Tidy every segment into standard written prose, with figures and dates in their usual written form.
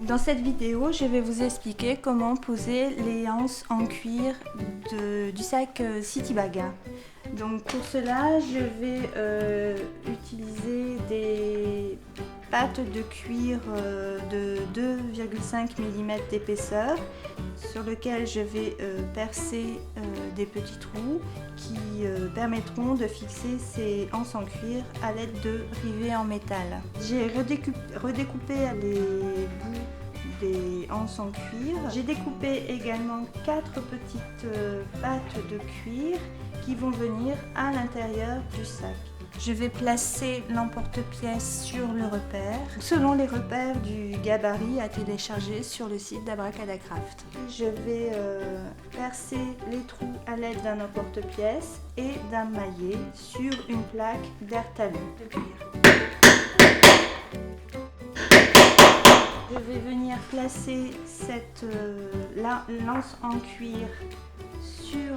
Dans cette vidéo, je vais vous expliquer comment poser les anses en cuir du sac Citybaga. Donc pour cela, je vais utiliser des pattes de cuir de 2,5 mm d'épaisseur sur lequel je vais percer des petits trous qui permettront de fixer ces anses en cuir à l'aide de rivets en métal. J'ai redécoupé les bouts des anses en cuir. J'ai découpé également 4 petites pattes de cuir qui vont venir à l'intérieur du sac. Je vais placer l'emporte-pièce sur le repère, selon les repères du gabarit à télécharger sur le site d'Abracadacraft. Je vais percer les trous à l'aide d'un emporte-pièce et d'un maillet sur une plaque d'air-talon de cuir. Je vais venir placer cette lance en cuir sur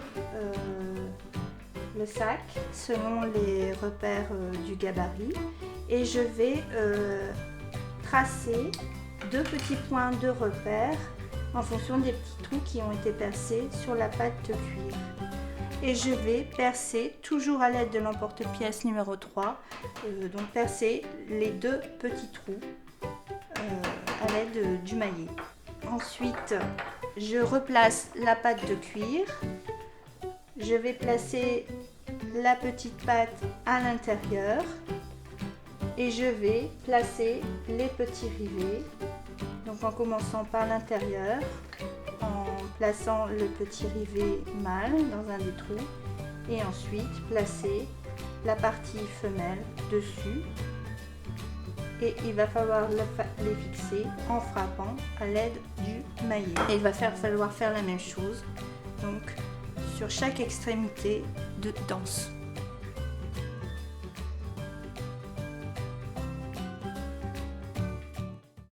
le sac selon les repères du gabarit et je vais tracer 2 petits points de repère en fonction des petits trous qui ont été percés sur la patte de cuir. Et je vais percer toujours à l'aide de l'emporte-pièce numéro 3, donc percer les 2 petits trous à l'aide du maillet. Ensuite, je replace la patte de cuir. Je vais placer la petite patte à l'intérieur et je vais placer les petits rivets. Donc en commençant par l'intérieur, en plaçant le petit rivet mâle dans un des trous et ensuite placer la partie femelle dessus. Et il va falloir les fixer en frappant à l'aide du maillet. Et il va falloir faire la même chose donc sur chaque extrémité de danse.